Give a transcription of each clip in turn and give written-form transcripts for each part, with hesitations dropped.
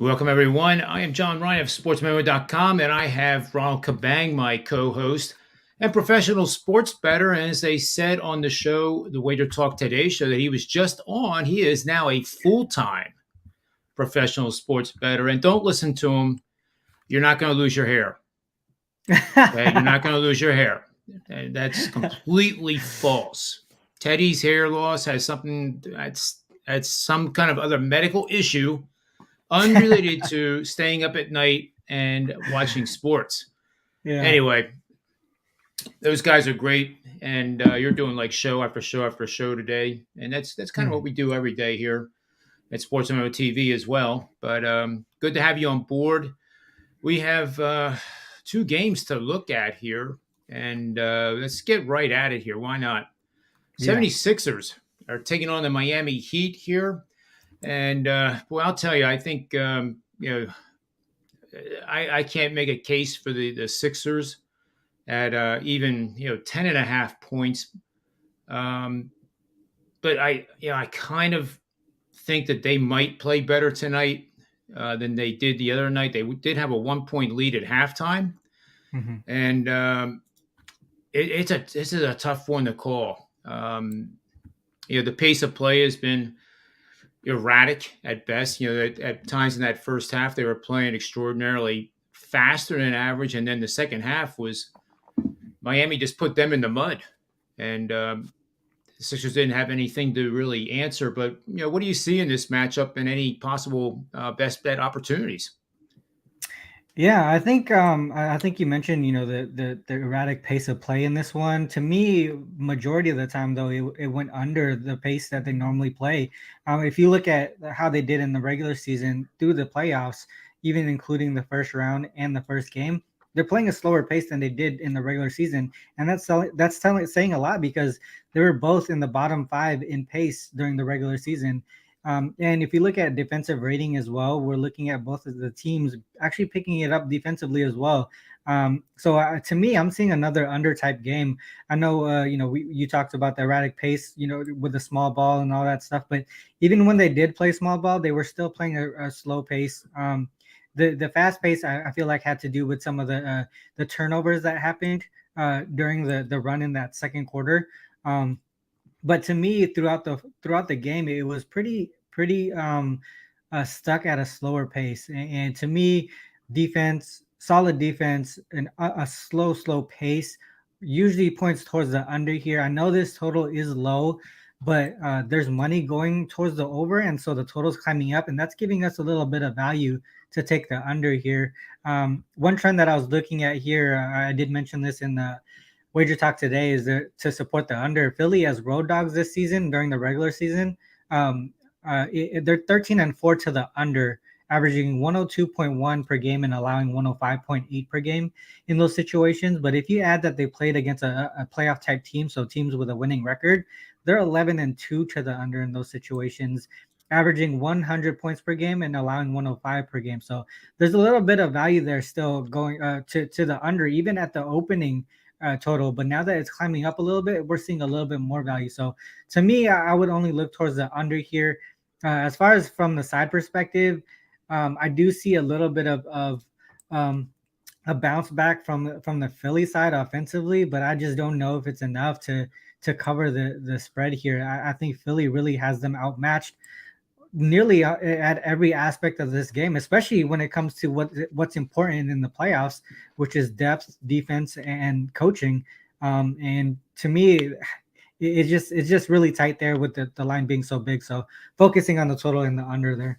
Welcome, everyone. I am John Ryan of SportsMemo.com, and I have Ronald Cabang, my co-host and professional sports bettor. And as they said on the show, the Wager Talk Today show that he was just on, he is now a full-time professional sports bettor. And don't listen to him. You're not going to lose your hair. Okay? You're not going to lose your hair. And that's completely false. Teddy's hair loss has something that's some kind of other medical issue unrelated to staying up at night and watching sports. Yeah. Anyway, those guys are great, and you're doing like show after show after show today, and that's kind of what we do every day here at SportsMemo TV as well. But good to have you on board. We have two games to look at here, and let's get right at it here. Why not? Yeah. 76ers are taking on the Miami Heat here. And boy, I'll tell you, I think I can't make a case for the Sixers at even 10.5 points. But I kind of think that they might play better tonight than they did the other night. They did have a 1-point lead at halftime, and this is a tough one to call. The pace of play has been erratic at best. At times in that first half, they were playing extraordinarily faster than average. And then the second half was Miami just put them in the mud. And the Sixers didn't have anything to really answer. But, what do you see in this matchup and any possible best bet opportunities? Yeah, I think you mentioned the erratic pace of play in this one. To me, majority of the time though, it went under the pace that they normally play. If you look at how they did in the regular season through the playoffs, even including the first round and the first game, they're playing a slower pace than they did in the regular season, and that's saying a lot because they were both in the bottom 5 in pace during the regular season. And if you look at defensive rating as well, we're looking at both of the teams actually picking it up defensively as well. So to me, I'm seeing another under type game. I know, you talked about the erratic pace, with the small ball and all that stuff. But even when they did play small ball, they were still playing a slow pace. The fast pace, I feel like had to do with some of the turnovers that happened during the run in that second quarter. But to me, throughout the game, it was pretty stuck at a slower pace. And to me, solid defense, and a slow pace usually points towards the under here. I know this total is low, but there's money going towards the over, and so the total's climbing up, and that's giving us a little bit of value to take the under here. One trend that I was looking at here, I did mention this in the Wager Talk Today, is to support the under. Philly as road dogs this season during the regular season. They're 13-4 to the under, averaging 102.1 per game and allowing 105.8 per game in those situations. But if you add that they played against a playoff type team, so teams with a winning record, they're 11-2 to the under in those situations, averaging 100 points per game and allowing 105 per game. So there's a little bit of value there still going to the under, even at the opening total. But now that it's climbing up a little bit, we're seeing a little bit more value. So to me, I would only look towards the under here. As far as from the side perspective, I do see a little bit of a bounce back from the Philly side offensively, but I just don't know if it's enough to cover the spread here. I think Philly really has them outmatched nearly at every aspect of this game, especially when it comes to what's important in the playoffs, which is depth, defense, and coaching. And to me, it's just really tight there with the line being so big. So focusing on the total and the under there.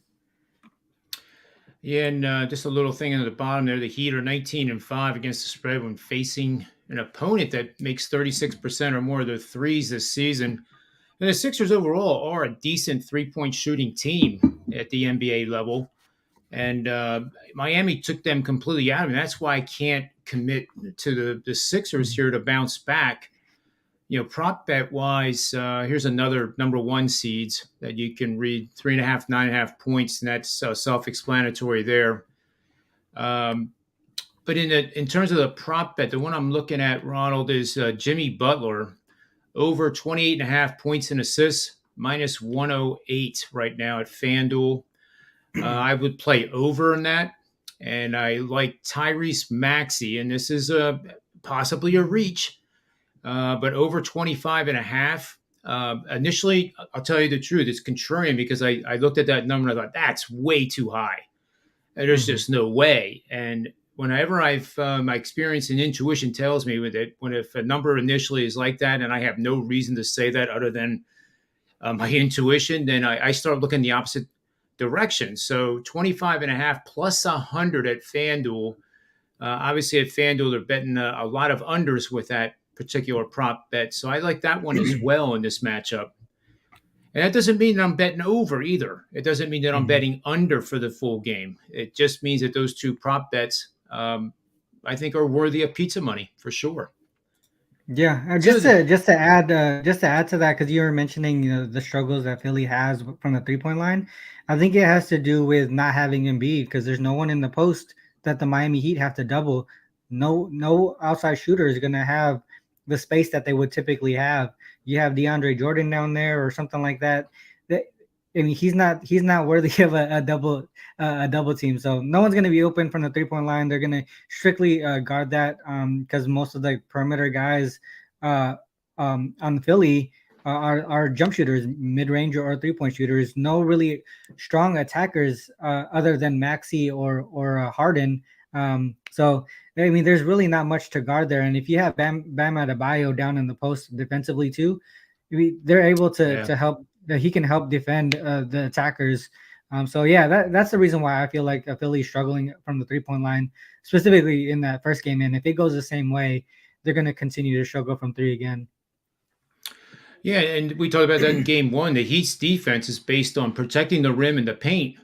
Yeah, and just a little thing at the bottom there, the Heat are 19-5 against the spread when facing an opponent that makes 36% or more of their threes this season. And the Sixers overall are a decent three-point shooting team at the NBA level. And Miami took them completely out of it. That's why I can't commit to the Sixers here to bounce back. Prop bet wise, here's another number one seeds that you can read: 3.5, 9.5 points, and that's self-explanatory there. But in terms of the prop bet, the one I'm looking at, Ronald, is Jimmy Butler over 28.5 points and assists, minus 108 right now at FanDuel. I would play over in that. And I like Tyrese Maxey, and this is possibly a reach, but over 25 and a half. Initially, I'll tell you the truth, it's contrarian because I looked at that number and I thought, that's way too high. There's Mhm. just no way. And whenever I've my experience and intuition tells me with it, when if a number initially is like that, and I have no reason to say that other than my intuition, then I start looking the opposite direction. So 25 and a half plus 100 at FanDuel. Obviously, at FanDuel, they're betting a lot of unders with that particular prop bet. So I like that one as well in this matchup. And that doesn't mean that I'm betting over either. It doesn't mean that I'm Mhm. betting under for the full game. It just means that those two prop bets, I think, are worthy of pizza money for sure. Yeah, So, just to add to that, because you were mentioning, the struggles that Philly has from the 3 point line. I think it has to do with not having Embiid because there's no one in the post that the Miami Heat have to double. No outside shooter is gonna have the space that they would typically have. You have DeAndre Jordan down there or something like that. That I mean, he's not worthy of a double team. So no one's gonna be open from the 3 point line. They're gonna strictly guard that because most of the perimeter guys uh, on Philly are jump shooters, mid range or 3 point shooters. No really strong attackers other than Maxi or Harden. So I mean, there's really not much to guard there. And if you have Bam Adebayo down in the post defensively too, they're able to yeah. help. That he can help defend the attackers. So yeah, that's the reason why I feel like Philly is struggling from the 3 point line, specifically in that first game. And if it goes the same way, they're going to continue to struggle from three again. Yeah. And we talked about that in game one. The Heat's defense is based on protecting the rim and the paint.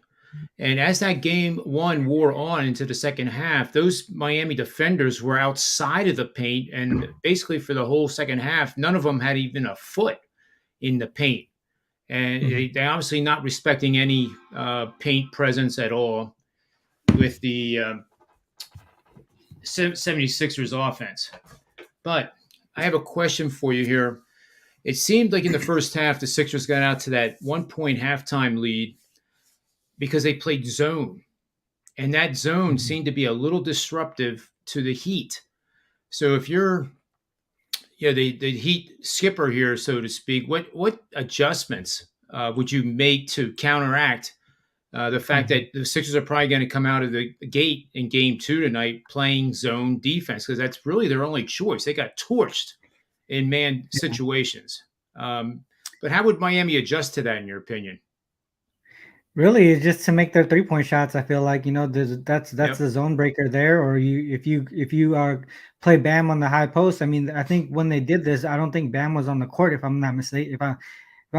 And as that game one wore on into the second half, those Miami defenders were outside of the paint. And basically, for the whole second half, none of them had even a foot in the paint. And Mhm. they obviously not respecting any paint presence at all with the 76ers offense. But I have a question for you here. It seemed like in the first half, the Sixers got out to that 1 point halftime lead because they played zone. And that zone Mhm. seemed to be a little disruptive to the Heat. So if you're the Heat skipper here, so to speak, what adjustments would you make to counteract the fact Mhm. that the Sixers are probably going to come out of the gate in game two tonight playing zone defense because that's really their only choice. They got torched in man Yeah. situations. But how would Miami adjust to that, in your opinion? Really, it's just to make their 3 point shots. I feel like that's Yep. the zone breaker there. Or if you play Bam on the high post. I mean, I think when they did this, I don't think Bam was on the court. If I'm not mistaken, if I'm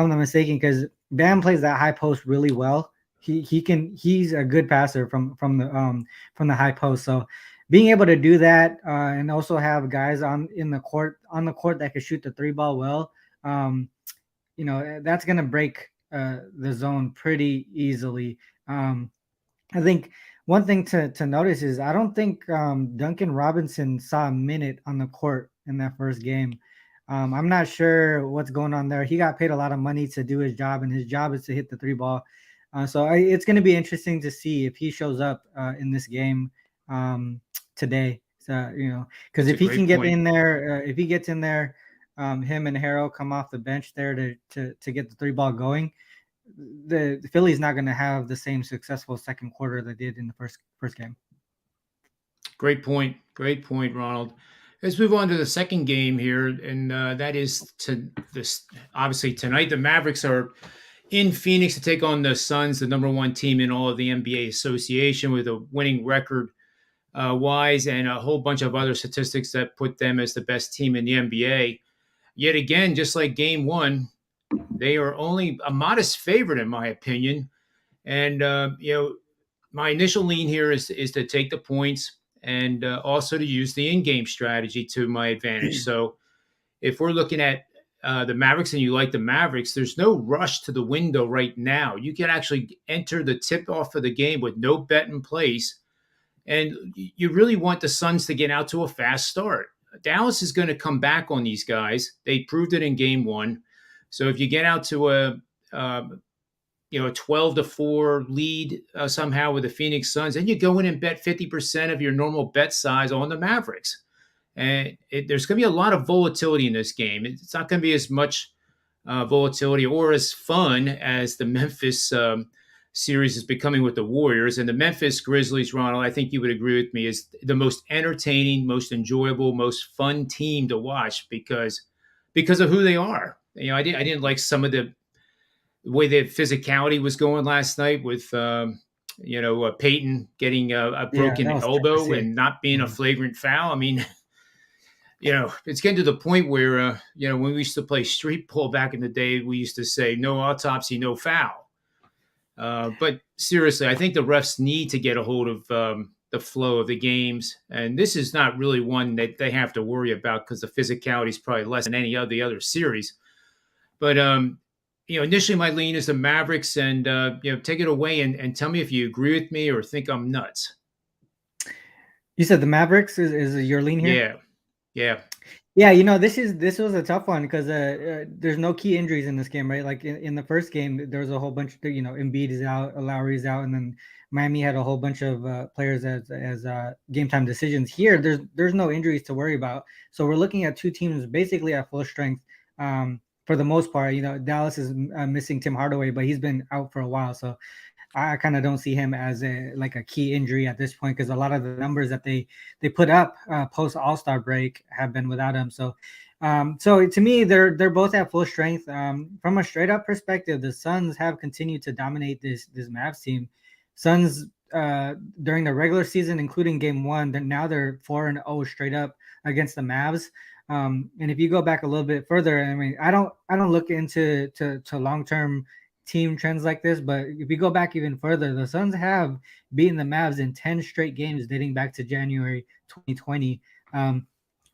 not mistaken, because Bam plays that high post really well. He's a good passer from the high post. So being able to do that and also have guys on the court that can shoot the three ball well, um, that's gonna break the zone pretty easily. I think one thing to notice is I don't think Duncan Robinson saw a minute on the court in that first game. I'm not sure what's going on there. He got paid a lot of money to do his job, and his job is to hit the three ball. It's going to be interesting to see if he shows up in this game today. So because That's a if he great can get point. in there, if he gets in there, him and Harrell come off the bench there to get the three ball going. The Philly's not going to have the same successful second quarter they did in the first game. Great point. Great point, Ronald. Let's move on to the second game here, and that is to this. Obviously, tonight the Mavericks are in Phoenix to take on the Suns, the number one team in all of the NBA Association, with a winning record wise and a whole bunch of other statistics that put them as the best team in the NBA. Yet again, just like Game One, they are only a modest favorite, in my opinion. And my initial lean here is to take the points and also to use the in-game strategy to my advantage. So if we're looking at the Mavericks and you like the Mavericks, there's no rush to the window right now. You can actually enter the tip off of the game with no bet in place. And you really want the Suns to get out to a fast start. Dallas is going to come back on these guys. They proved it in game one. So if you get out to a a 12-4 lead somehow with the Phoenix Suns, and you go in and bet 50% of your normal bet size on the Mavericks. And there's going to be a lot of volatility in this game. It's not going to be as much volatility or as fun as the Memphis series is becoming with the Warriors. And the Memphis Grizzlies, Ronald, I think you would agree with me, is the most entertaining, most enjoyable, most fun team to watch because of who they are. I didn't like some of the way the physicality was going last night with Peyton getting a Yeah, that broken was tough to elbow see. and not being a Mhm. flagrant foul. I mean, it's getting to the point where, when we used to play street ball back in the day, we used to say, no autopsy, no foul. But seriously, I think the refs need to get a hold of the flow of the games. And this is not really one that they have to worry about because the physicality is probably less than any of the other series. But, initially my lean is the Mavericks and, take it away and tell me if you agree with me or think I'm nuts. You said the Mavericks is your lean here? Yeah. Yeah. Yeah, this was a tough one because there's no key injuries in this game, right? Like in the first game, there was a whole bunch of Embiid is out, Lowry's out, and then Miami had a whole bunch of players as game time decisions. Here, there's no injuries to worry about, so we're looking at two teams basically at full strength. For the most part, Dallas is missing Tim Hardaway, but he's been out for a while, so I kind of don't see him as a key injury at this point because a lot of the numbers that they put up post All-Star break have been without him. So to me, they're both at full strength. From a straight up perspective, the Suns have continued to dominate this Mavs team. Suns during the regular season, including Game 1, now they're 4-0 straight up against the Mavs. And if you go back a little bit further, I mean, I don't look into to long term team trends like this, but if you go back even further, the Suns have beaten the Mavs in 10 straight games dating back to January 2020.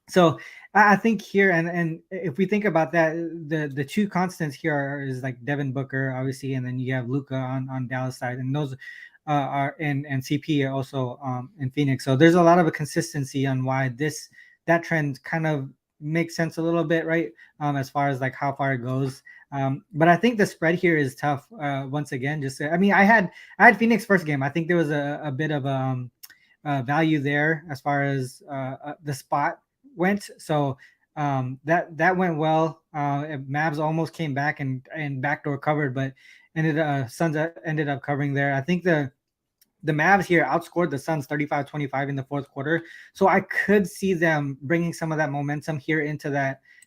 So I think here, and if we think about that, the two constants here is like Devin Booker, obviously, and then you have Luka on Dallas side, and those are and CP also in Phoenix. So there's a lot of a consistency on why that trend kind of makes sense a little bit, right? As far as like how far it goes. But I think the spread here is tough. Once again, I had Phoenix first game. I think there was a bit of value there as far as the spot went. So that went well. Mavs almost came back and backdoor covered, but Suns ended up covering there. I think the Mavs here outscored the Suns 35-25 in the fourth quarter. So I could see them bringing some of that momentum here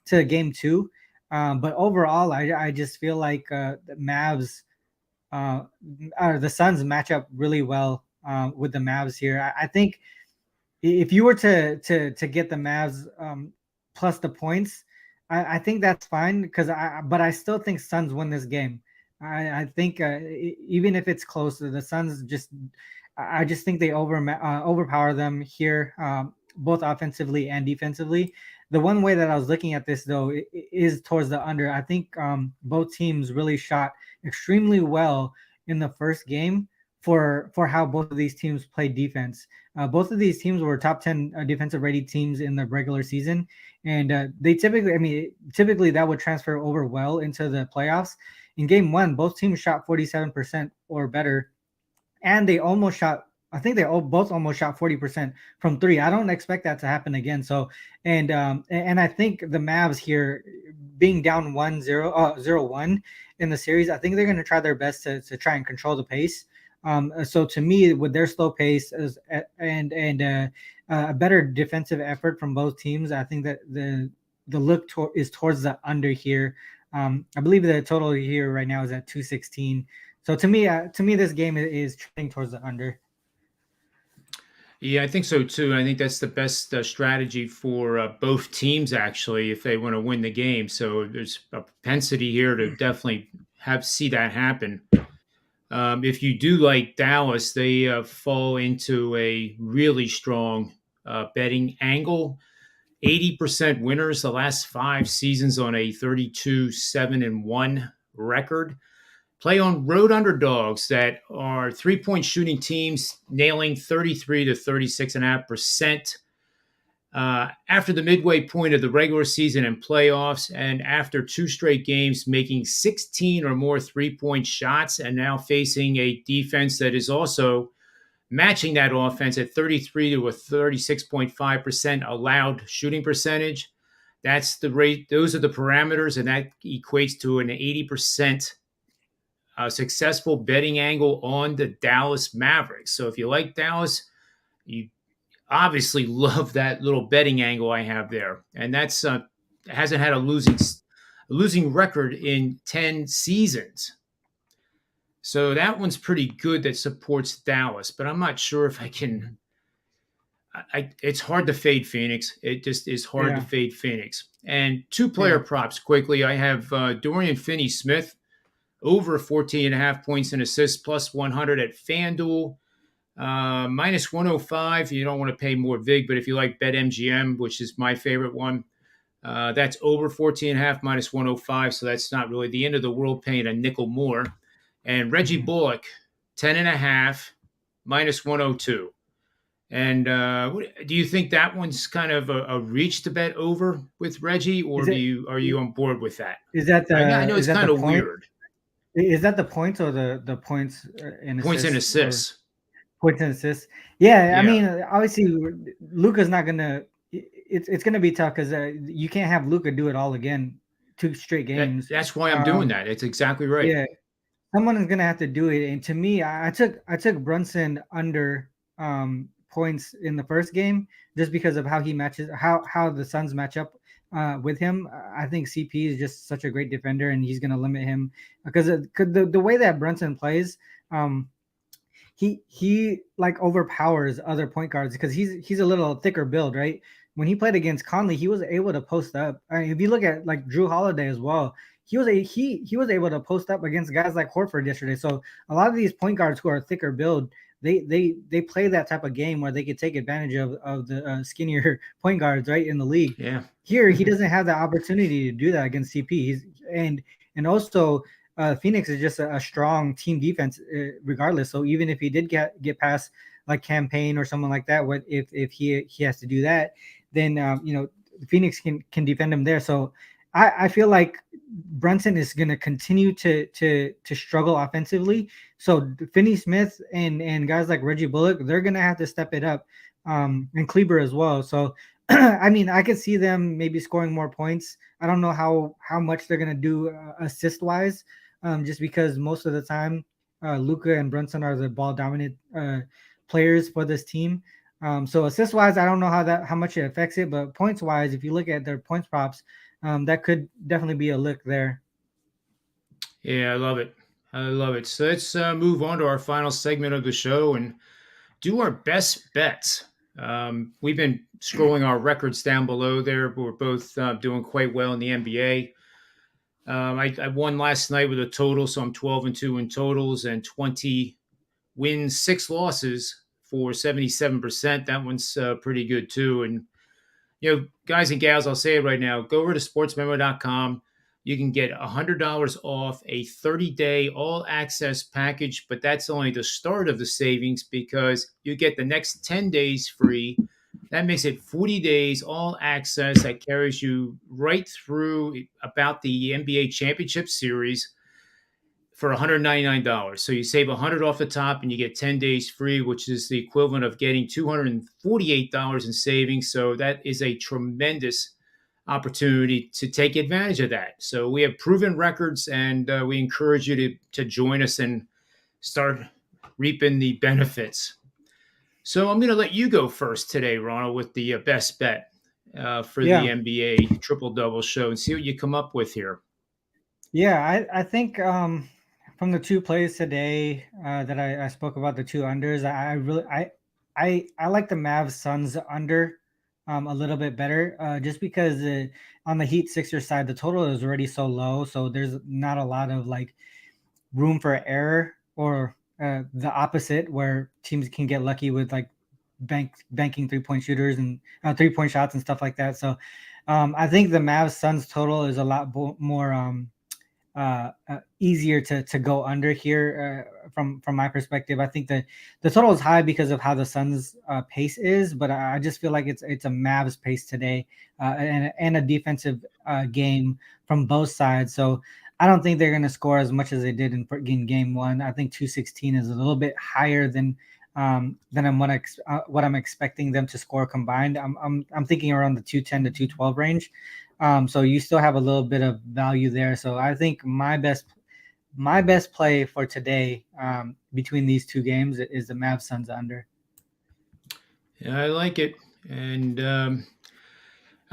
to game 2. But overall, I just feel like the Mavs or the Suns match up really well with the Mavs here. I think if you were to get the Mavs plus the points, I think that's fine but I still think Suns win this game. I think even if it's close, the Suns I just think they overpower them here, both offensively and defensively. The one way that I was looking at this though is towards the under. I think both teams really shot extremely well in the first game for how both of these teams played defense. Both of these teams were top 10 defensive rated teams in the regular season, and they typically that would transfer over well into the playoffs. In game 1, both teams shot 47% or better, and they almost shot. I think both almost shot 40% from 3. I don't expect that to happen again. So, and I think the Mavs here being down 0-1 in the series, I think they're going to try their best to try and control the pace. So to me, with their slow pace and a better defensive effort from both teams, I think that the look is towards the under here. I believe the total here right now is at 216. So to me, this game is trending towards the under. Yeah, I think so too. I think that's the best strategy for both teams, actually, if they want to win the game. So there's a propensity here to definitely see that happen. If you do like Dallas, they fall into a really strong betting angle. 80% winners the last 5 seasons on a 32-7-1 record. Play on road underdogs that are 3-point shooting teams, nailing 33 to 36.5%. After the midway point of the regular season and playoffs, and after 2 straight games making 16 or more 3-point shots, and now facing a defense that is also matching that offense at 33 to a 36.5% allowed shooting percentage. That's the rate. Those are the parameters, and that equates to an 80% successful betting angle on the Dallas Mavericks. So if you like Dallas, you obviously love that little betting angle I have there, and that's hasn't had a losing record in 10 seasons. So that one's pretty good. That supports Dallas, but I'm not sure if I can. It's hard to fade Phoenix. It just is hard to Yeah. fade Phoenix. And two player Yeah. props quickly. I have Dorian Finney-Smith over 14 and a half points and assists plus 100 at FanDuel. Minus 105. You don't want to pay more VIG, but if you like BetMGM, which is my favorite one, that's over 14 and a half minus 105. So that's not really the end of the world paying a nickel more. And Reggie Mhm. Bullock, 10 and a half minus 102. And do you think that one's kind of a reach to bet over with Reggie, or Is it are you on board with that? I know is it's that the kind of point? weird. Is that the points or the points and Points and assists or assists. points and assists? Yeah, I Yeah. mean, obviously, Luka's not gonna. It's gonna be tough because you can't have Luka do it all again, 2 straight games. That's why I'm doing Um, that. It's exactly right. yeah, someone is gonna have to do it. And to me, I took Brunson under points in the first game just because of how he matches how the Suns match up with him. I think CP is just such a great defender, and he's gonna limit him because the way that Brunson plays. He like overpowers other point guards because he's a little thicker build, right? When he played against Conley, he was able to post up. I mean, if you look at like Drew Holiday as well, he was able to post up against guys like Horford yesterday. So a lot of these point guards who are thicker build, they play that type of game where they could take advantage of the skinnier point guards, right, in the league. Yeah. Here, he doesn't have the opportunity to do that against CP. And also Phoenix is just a strong team defense, regardless. So even if he did get past like campaign or someone like that, what if he has to do that, then Phoenix can defend him there. So I feel like Brunson is going to continue to struggle offensively. So Finney Smith and guys like Reggie Bullock, they're going to have to step it up, and Kleber as well. So I mean, I could see them maybe scoring more points. I don't know how much they're going to do assist wise, just because most of the time Luka and Brunson are the ball dominant players for this team. So assist wise, I don't know how much it affects it, but points wise, if you look at their points props, that could definitely be a lick there. Yeah, I love it. I love it. So let's move on to our final segment of the show and do our best bets. We've been scrolling our records down below there, but we're both doing quite well in the NBA. I won last night with a total, so I'm 12-2 in totals and 20 wins, 6 losses for 77%. That one's pretty good too. And guys and gals, I'll say it right now. Go over to sportsmemo.com. You can get $100 off a 30-day all-access package, but that's only the start of the savings because you get the next 10 days free. That makes it 40 days all access that carries you right through about the NBA Championship Series for $199. So you save $100 off the top and you get 10 days free, which is the equivalent of getting $248 in savings. So that is a tremendous opportunity to take advantage of that. So we have proven records, and we encourage you to join us and start reaping the benefits. So I'm going to let you go first today, Ronald, with the best bet for the Yeah, NBA triple double show and see what you come up with here. yeah. I think from the two plays today that I spoke about, the two unders, I really I like the Mavs Suns under a little bit better, just because on the Heat Sixers side the total is already so low, so there's not a lot of like room for error, or the opposite where teams can get lucky with like banking 3-point shooters and 3-point shots and stuff like that. So I think the Mavs Suns total is a lot more easier to go under here from my perspective. I think that the total is high because of how the Suns pace is, but I just feel like it's a Mavs pace today, and a defensive game from both sides. So I don't think they're going to score as much as they did in game one. I think 216 is a little bit higher than what I'm expecting them to score combined. I'm thinking around the 210 to 212 range. So you still have a little bit of value there. So I think my best play for today between these two games is the Mavs Suns under. Yeah, I like it. And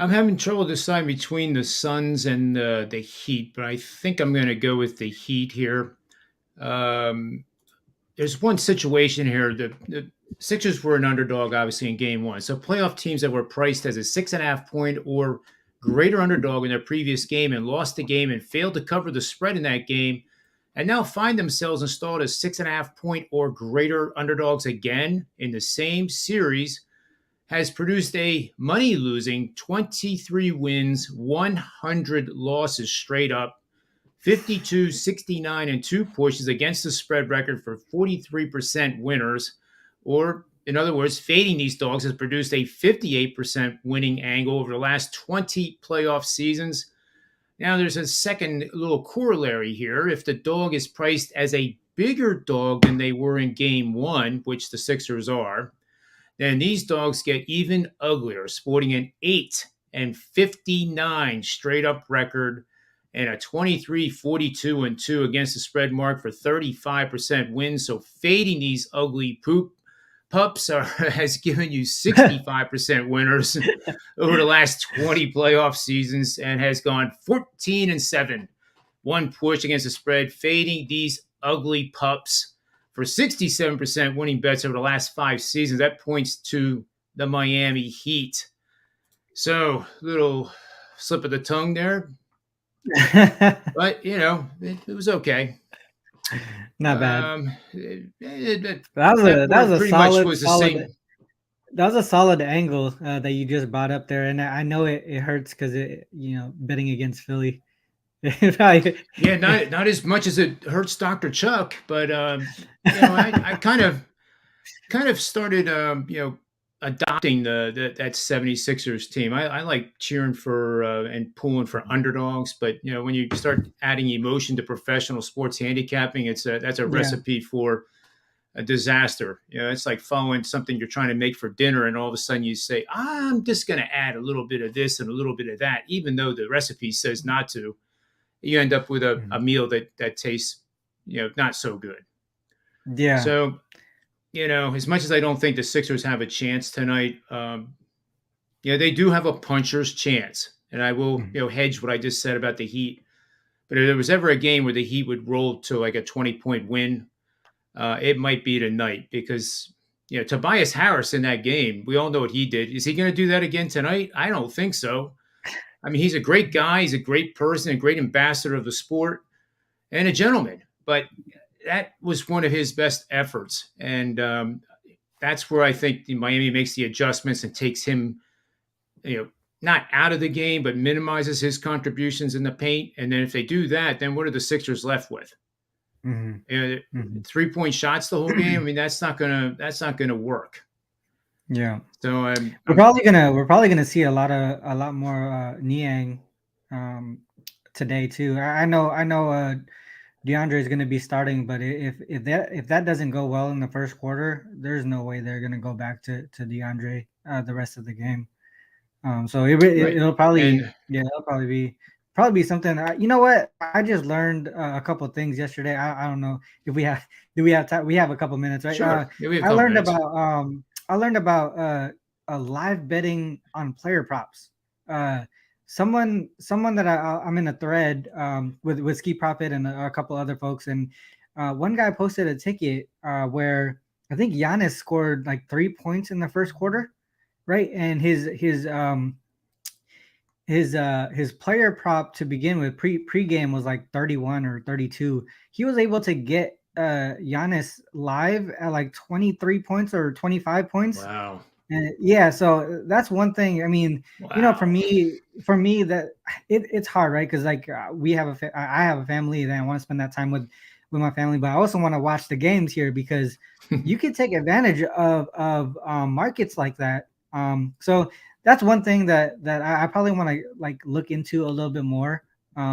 I'm having trouble deciding between the Suns and the Heat, but I think I'm going to go with the Heat here. Um, there's one situation here. The Sixers were an underdog, obviously, in game one. So playoff teams that were priced as a 6.5 point or greater underdog in their previous game and lost the game and failed to cover the spread in that game and now find themselves installed as 6.5 point or greater underdogs again in the same series has produced a money losing 23 wins, 100 losses straight up, 52, 69, and 2 pushes against the spread record for 43% winners. Or, in other words, fading these dogs has produced a 58% winning angle over the last 20 playoff seasons. Now, there's a second little corollary here. If the dog is priced as a bigger dog than they were in game one, which the Sixers are, then these dogs get even uglier, sporting an 8-59 straight up record and a 23, 42, and 2 against the spread mark for 35% wins. So fading these ugly pups has given you 65% winners over the last 20 playoff seasons and has gone 14-7. One push against the spread, fading these ugly pups for 67% winning bets over the last 5 seasons. That points to the Miami Heat. So, little slip of the tongue there. But, it was okay. Not bad. That was a pretty solid, much was the same. That was a solid angle that you just brought up there, and I know it hurts because betting against Philly. Yeah, not as much as it hurts Dr. Chuck, but I kind of started adopting that 76ers team. I like cheering for and pulling for underdogs, but when you start adding emotion to professional sports handicapping, that's a recipe for a disaster. It's like following something you're trying to make for dinner, and all of a sudden you say, I'm just going to add a little bit of this and a little bit of that, even though the recipe says not to. You end up with a meal that tastes, not so good. Yeah. So, as much as I don't think the Sixers have a chance tonight, they do have a puncher's chance. And I will, hedge what I just said about the Heat. But if there was ever a game where the Heat would roll to like a 20-point win, it might be tonight because, Tobias Harris in that game, we all know what he did. Is he going to do that again tonight? I don't think so. I mean, he's a great guy. He's a great person, a great ambassador of the sport, and a gentleman. But that was one of his best efforts. And that's where I think Miami makes the adjustments and takes him, not out of the game, but minimizes his contributions in the paint. And then if they do that, then what are the Sixers left with? 3-point shots the whole game. I mean, that's not gonna work. Yeah. So we're probably gonna see a lot more Niang today too. I know DeAndre is gonna be starting, but if that doesn't go well in the first quarter, there's no way they're gonna go back to DeAndre the rest of the game. So it'll probably be something. You know what? I just learned a couple of things yesterday. I don't know if we have time. We have a couple minutes, right? Sure. I learned about live betting on player props. Someone that I'm in a thread with Ski Profit and a couple other folks, and one guy posted a ticket where I think Giannis scored like 3 points in the first quarter, right? And his player prop to begin with pre-game was like 31 or 32. He was able to get Giannis live at like 23 points or 25 points. Wow. Yeah, so that's one thing. I mean, Wow. for me that it's hard, right? Because like we have I have a family that I want to spend that time with my family, but I also want to watch the games here because you can take advantage of markets like that. So that's one thing that I probably want to like look into a little bit more.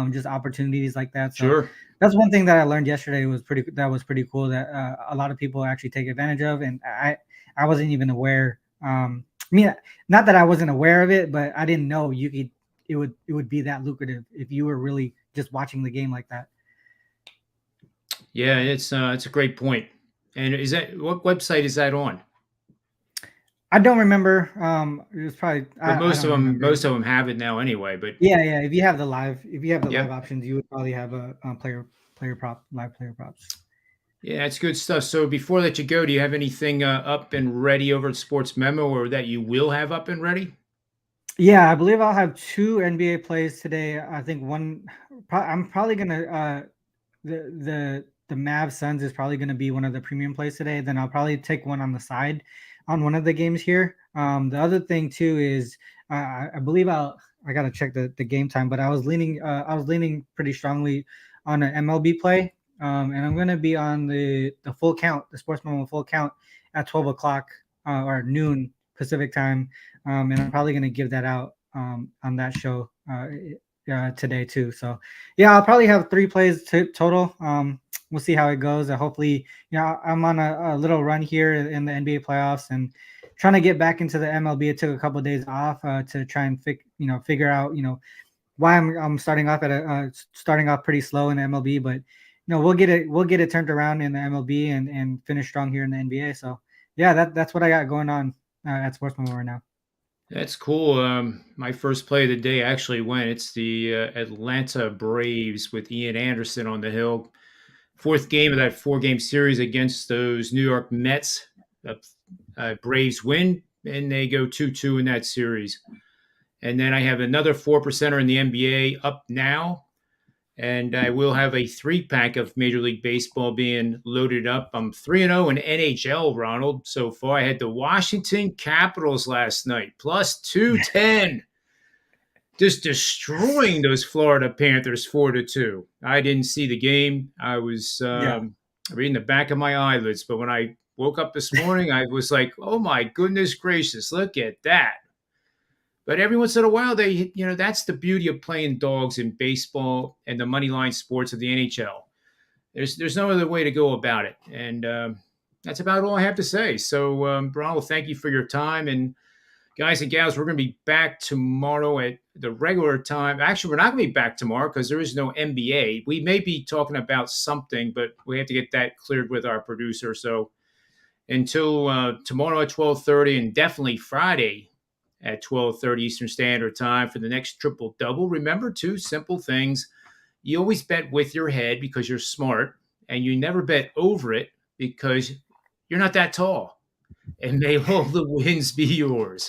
Just opportunities like that. So Sure. that's one thing that I learned yesterday was pretty cool that a lot of people actually take advantage of, and I wasn't even aware. I mean, not that I wasn't aware of it, but I didn't know you could. It would be that lucrative if you were really just watching the game like that. Yeah, it's a great point. And is that what website is that on? I don't remember. It was probably But I don't remember. most of them have it now anyway. But Yeah, yeah. If you have the live yep, options, you would probably have a player prop live player props. yeah, it's good stuff. So before I let you go, do you have anything up and ready over at Sports Memo, or that you will have up and ready? Yeah, I believe I'll have two NBA plays today. I think one. I'm probably gonna the Mavs Suns is probably going to be one of the premium plays today. Then I'll probably take one on the side on one of the games here. The other thing too is I believe I gotta check the game time, but I was leaning pretty strongly on an MLB play, and I'm gonna be on the full count, the sports moment full count at 12 o'clock or noon Pacific time, and I'm probably gonna give that out on that show today too. So yeah, I'll probably have three plays total. We'll see how it goes. Hopefully, I'm on a little run here in the NBA playoffs and trying to get back into the MLB. It took a couple of days off to try and figure out why I'm starting off starting off pretty slow in the MLB, but we'll get it turned around in the MLB and finish strong here in the NBA. So yeah, that's what I got going on at Sportsman right now. That's cool. My first play of the day actually went. It's the Atlanta Braves with Ian Anderson on the hill. Fourth game of that four-game series against those New York Mets. The Braves win, and they go 2-2 in that series. And then I have another 4 percenter in the NBA up now. And I will have a three-pack of Major League Baseball being loaded up. I'm 3-0 in NHL, Ronald, so far. I had the Washington Capitals last night, plus 210, just destroying those Florida Panthers 4-2. I didn't see the game. I was Yeah. reading the back of my eyelids, but when I woke up this morning, I was like, oh my goodness gracious, look at that. But every once in a while, that's the beauty of playing dogs in baseball and the money line sports of the NHL. There's no other way to go about it, and that's about all I have to say. So, Ronald, thank you for your time, and guys and gals, we're going to be back tomorrow at the regular time. Actually, we're not going to be back tomorrow because there is no NBA. We may be talking about something, but we have to get that cleared with our producer. So until tomorrow at 12:30, and definitely Friday at 12:30 Eastern Standard Time for the next triple double. Remember two simple things. You always bet with your head because you're smart, and you never bet over it because you're not that tall. And may all the wins be yours.